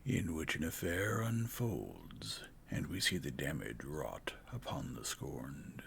in which an affair unfolds, and we see the damage wrought upon the scorned.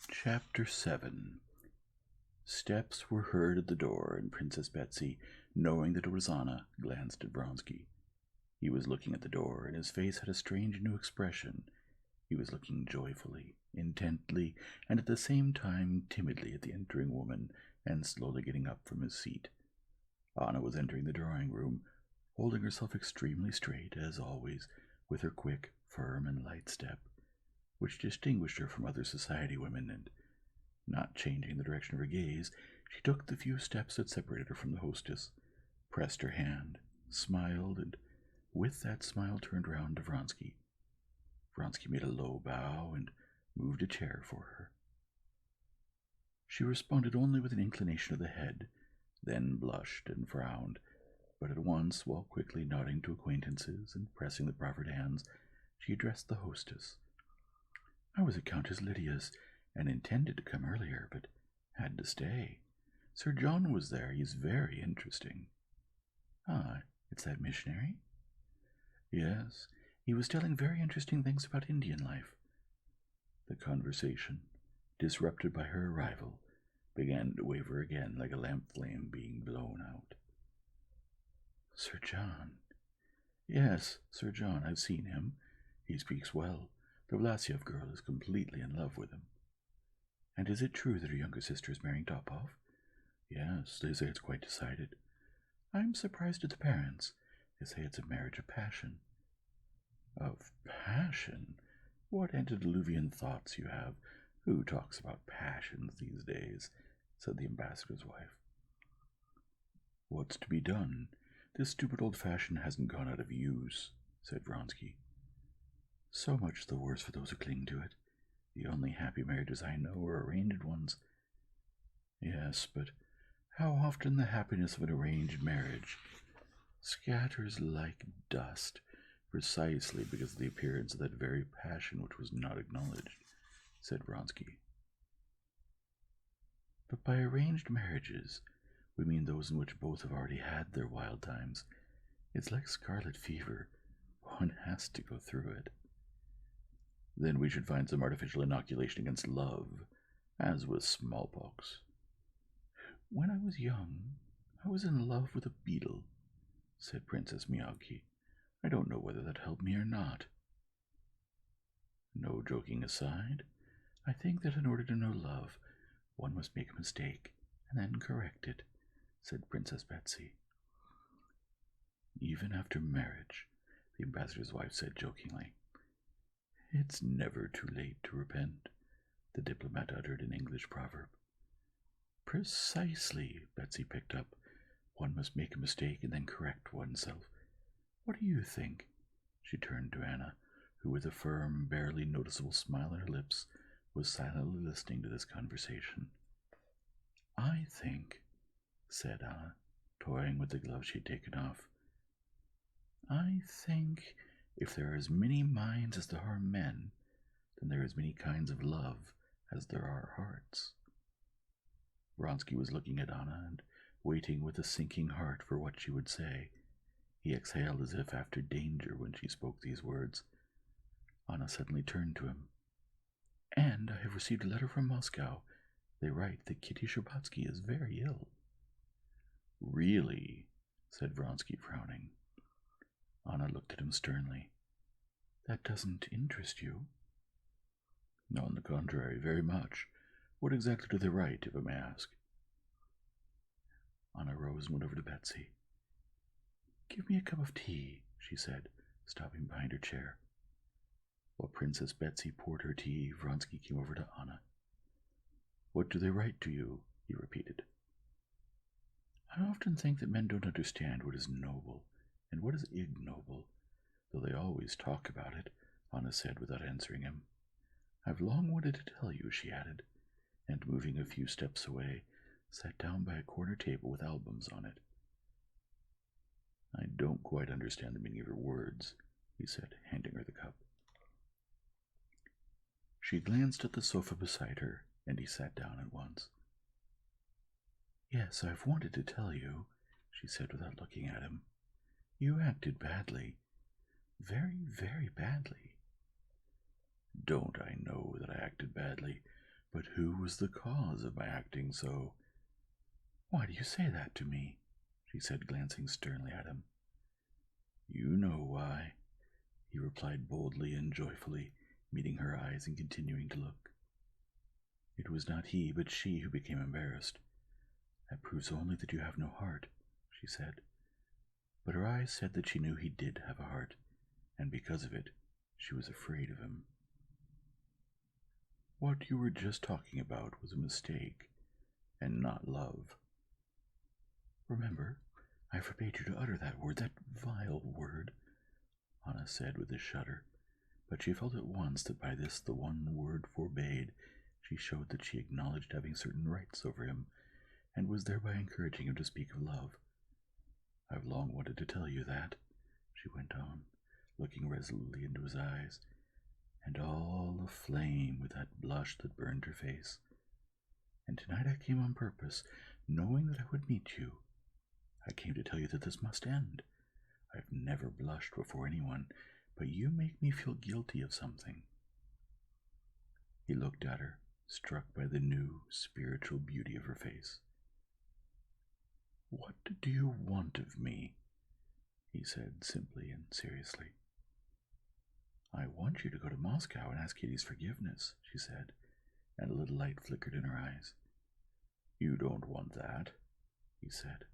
Chapter 7. Steps were heard at the door, and Princess Betsy, knowing that it was Anna, glanced at Vronsky. He was looking at the door, and his face had a strange new expression. He was looking joyfully, intently, and at the same time timidly at the entering woman, and slowly getting up from his seat. Anna was entering the drawing-room, holding herself extremely straight, as always, with her quick, firm, and light step, which distinguished her from other society women, and, not changing the direction of her gaze, she took the few steps that separated her from the hostess, pressed her hand, smiled, and with that smile turned round to Vronsky. Vronsky made a low bow and moved a chair for her. She responded only with an inclination of the head, then blushed and frowned, but at once, while quickly nodding to acquaintances and pressing the proffered hands, she addressed the hostess. "I was at Countess Lydia's, and intended to come earlier, but had to stay. Sir John was there. He's very interesting." "Ah, it's that missionary?" "Yes, he was telling very interesting things about Indian life." The conversation, disrupted by her arrival, began to waver again like a lamp flame being blown out. "Sir John?" "Yes, Sir John. I've seen him. He speaks well. The Vlassiev girl is completely in love with him." "And is it true that her younger sister is marrying Topov?" "Yes, they say it's quite decided." "I'm surprised at the parents. They say it's a marriage of passion." "Of passion? What antediluvian thoughts you have! Who talks about passions these days?" said the ambassador's wife. "What's to be done? This stupid old fashion hasn't gone out of use," said Vronsky. "So much the worse for those who cling to it. The only happy marriages I know are arranged ones." "Yes, but how often the happiness of an arranged marriage scatters like dust, precisely because of the appearance of that very passion which was not acknowledged," said Vronsky. "But by arranged marriages, we mean those in which both have already had their wild times. It's like scarlet fever. One has to go through it." "Then we should find some artificial inoculation against love, as with smallpox." "When I was young, I was in love with a beetle," said Princess Miyagi. "I don't know whether that helped me or not." "No joking aside, I think that in order to know love, one must make a mistake and then correct it," said Princess Betsy. "Even after marriage," the ambassador's wife said jokingly. "It's never too late to repent," the diplomat uttered an English proverb. "Precisely," Betsy picked up. "One must make a mistake and then correct oneself. What do you think?" She turned to Anna, who, with a firm, barely noticeable smile on her lips, was silently listening to this conversation. "I think," said Anna, toying with the glove she had taken off, "I think if there are as many minds as there are men, then there are as many kinds of love as there are hearts." Vronsky was looking at Anna and waiting with a sinking heart for what she would say. He exhaled as if after danger when she spoke these words. Anna suddenly turned to him. "And I have received a letter from Moscow. They write that Kitty Sherbatsky is very ill." "Really?" said Vronsky, frowning. Anna looked at him sternly. "That doesn't interest you?" On the contrary, very much. What exactly do they write, if I may ask? Anna rose and went over to Betsy. "Give me a cup of tea," she said, stopping behind her chair. While Princess Betsy poured her tea, Vronsky came over to Anna. "What do they write to you?" he repeated. "I often think that men don't understand what is noble and what is ignoble, though they always talk about it," Anna said without answering him. "I've long wanted to tell you," she added, and moving a few steps away, sat down by a corner table with albums on it. "I don't quite understand the meaning of your words," he said, handing her the cup. She glanced at the sofa beside her, and he sat down at once. "Yes, I've wanted to tell you," she said without looking at him. "You acted badly. Very, very badly." "Don't I know that I acted badly? But who was the cause of my acting so?" "Why do you say that to me?" she said, glancing sternly at him. "You know why," he replied boldly and joyfully, meeting her eyes and continuing to look. It was not he, but she, who became embarrassed. "That proves only that you have no heart," she said. But her eyes said that she knew he did have a heart, and because of it, she was afraid of him. "What you were just talking about was a mistake, and not love." "Remember, I forbade you to utter that word, that vile word," Anna said with a shudder, but she felt at once that by this, the one word forbade, she showed that she acknowledged having certain rights over him, and was thereby encouraging him to speak of love. "I've long wanted to tell you that," she went on, looking resolutely into his eyes, and all aflame with that blush that burned her face. "And tonight I came on purpose, knowing that I would meet you. I came to tell you that this must end. I've never blushed before anyone, but you make me feel guilty of something." He looked at her, struck by the new, spiritual beauty of her face. "What do you want of me?" he said simply and seriously. "I want you to go to Moscow and ask Kitty's forgiveness," she said, and a little light flickered in her eyes. "You don't want that," he said.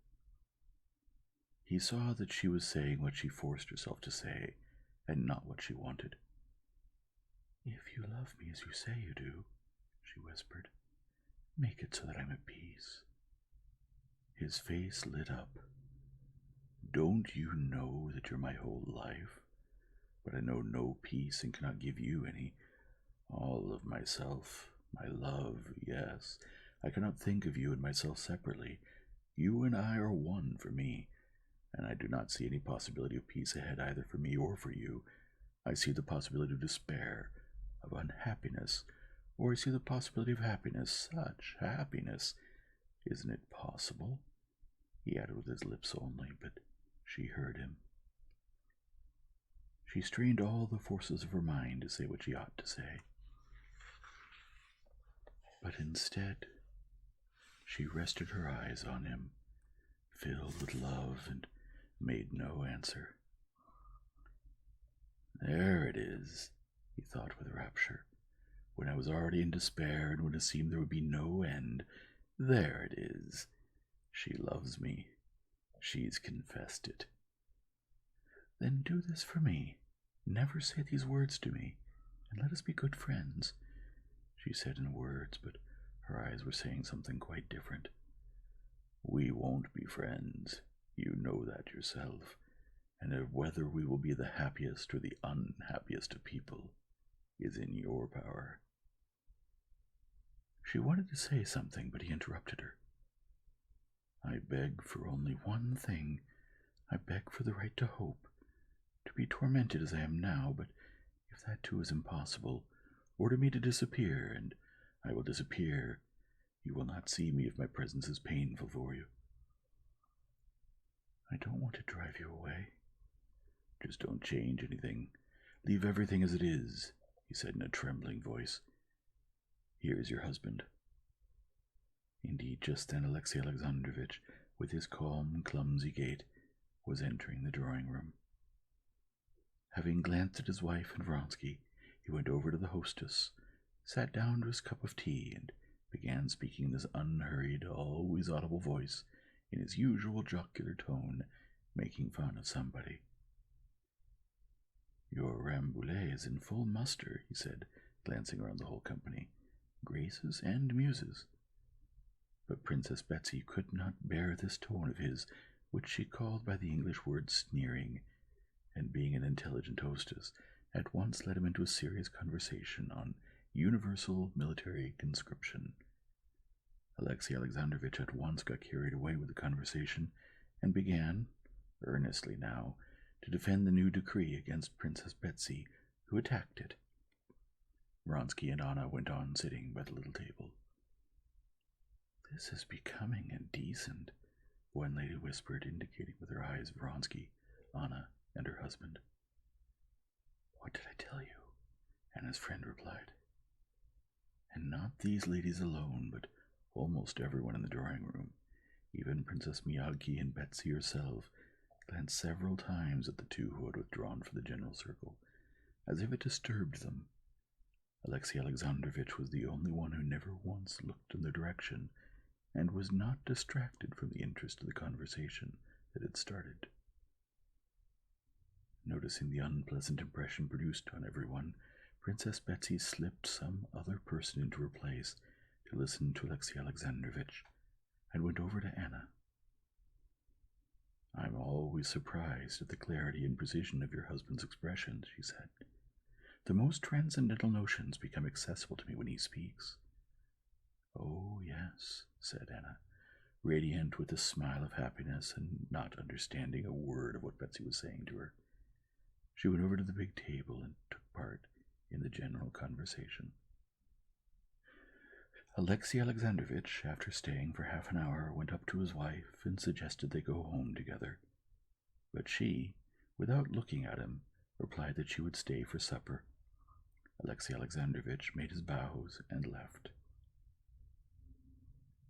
He saw that she was saying what she forced herself to say, and not what she wanted. "If you love me as you say you do," she whispered, "make it so that I'm at peace." His face lit up. "Don't you know that you're my whole life? But I know no peace and cannot give you any. All of myself, my love, yes. I cannot think of you and myself separately. You and I are one for me, and I do not see any possibility of peace ahead either for me or for you. I see the possibility of despair, of unhappiness, or I see the possibility of happiness, such happiness. Isn't it possible?" he added with his lips only, but she heard him. She strained all the forces of her mind to say what she ought to say. But instead, she rested her eyes on him, filled with love, and made no answer. "There it is," he thought with rapture, "when I was already in despair and when it seemed there would be no end. There it is. She loves me. She's confessed it." "Then do this for me. Never say these words to me, and let us be good friends," she said in words, but her eyes were saying something quite different. "We won't be friends. You know that yourself. And whether we will be the happiest or the unhappiest of people is in your power." She wanted to say something, but he interrupted her. "I beg for only one thing. I beg for the right to hope, to be tormented as I am now, but if that too is impossible, order me to disappear, and I will disappear. You will not see me if my presence is painful for you." "I don't want to drive you away." "Just don't change anything. Leave everything as it is," he said in a trembling voice. "Here is your husband." Indeed, just then Alexey Alexandrovitch, with his calm, clumsy gait, was entering the drawing-room. Having glanced at his wife and Vronsky, he went over to the hostess, sat down to his cup of tea and began speaking in his unhurried, always audible voice, in his usual jocular tone, making fun of somebody. "Your Rambouillet is in full muster," he said, glancing around the whole company. "Graces and muses." But Princess Betsy could not bear this tone of his, which she called by the English word sneering, and being an intelligent hostess, at once led him into a serious conversation on universal military conscription. Alexey Alexandrovitch at once got carried away with the conversation, and began, earnestly now, to defend the new decree against Princess Betsy, who attacked it. Vronsky and Anna went on sitting by the little table. "This is becoming indecent," one lady whispered, indicating with her eyes Vronsky, Anna, and her husband. "What did I tell you?" Anna's friend replied. And not these ladies alone, but almost everyone in the drawing-room, even Princess Miyagi and Betsy herself, glanced several times at the two who had withdrawn from the general circle, as if it disturbed them. Alexey Alexandrovitch was the only one who never once looked in their direction, and was not distracted from the interest of the conversation that had started. Noticing the unpleasant impression produced on everyone, Princess Betsy slipped some other person into her place to listen to Alexey Alexandrovitch, and went over to Anna. "I'm always surprised at the clarity and precision of your husband's expressions," she said. "The most transcendental notions become accessible to me when he speaks." "Oh, yes," said Anna, radiant with a smile of happiness and not understanding a word of what Betsy was saying to her. She went over to the big table and took part in the general conversation. Alexey Alexandrovitch, after staying for half an hour, went up to his wife and suggested they go home together. But she, without looking at him, replied that she would stay for supper. Alexey Alexandrovitch made his bows and left.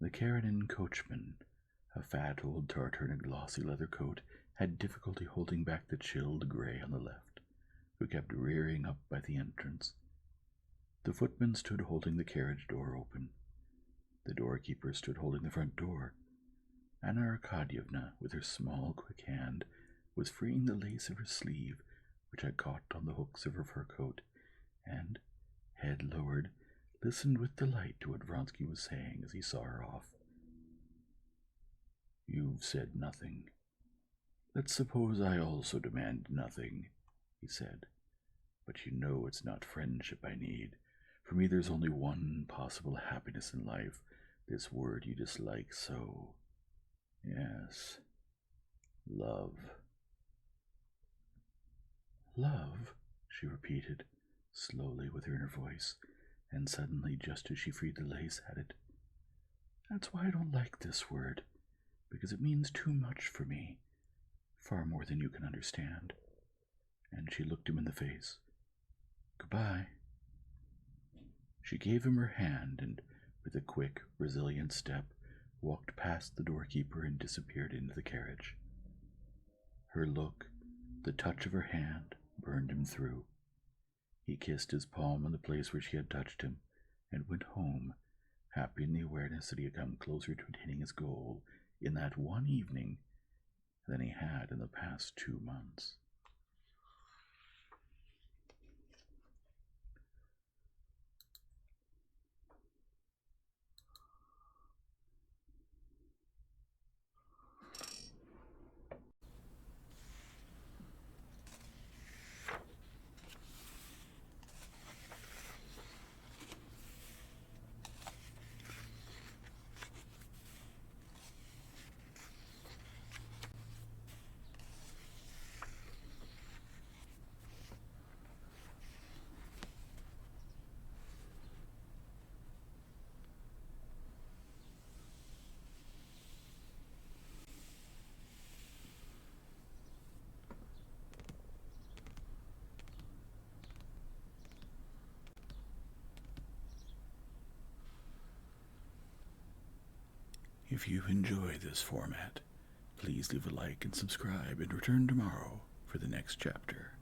The Karenina coachman, a fat old Tartar in a glossy leather coat, had difficulty holding back the chilled grey on the left, who kept rearing up by the entrance. The footman stood holding the carriage door open. The doorkeeper stood holding the front door. Anna Arkadyevna, with her small, quick hand, was freeing the lace of her sleeve, which had caught on the hooks of her fur coat, and, head lowered, listened with delight to what Vronsky was saying as he saw her off. "You've said nothing. Let's suppose I also demand nothing," he said. "But you know it's not friendship I need. For me there's only one possible happiness in life, this word you dislike so. Yes, love." "Love?" she repeated, slowly with her inner voice, and suddenly, just as she freed the lace, added, "That's why I don't like this word, because it means too much for me, far more than you can understand." And she looked him in the face. "Goodbye." She gave him her hand, and with a quick, resilient step, walked past the doorkeeper and disappeared into the carriage. Her look, the touch of her hand, burned him through. He kissed his palm on the place where she had touched him, and went home, happy in the awareness that he had come closer to attaining his goal in that one evening than he had in the past 2 months. If you enjoy this format, please leave a like and subscribe, and return tomorrow for the next chapter.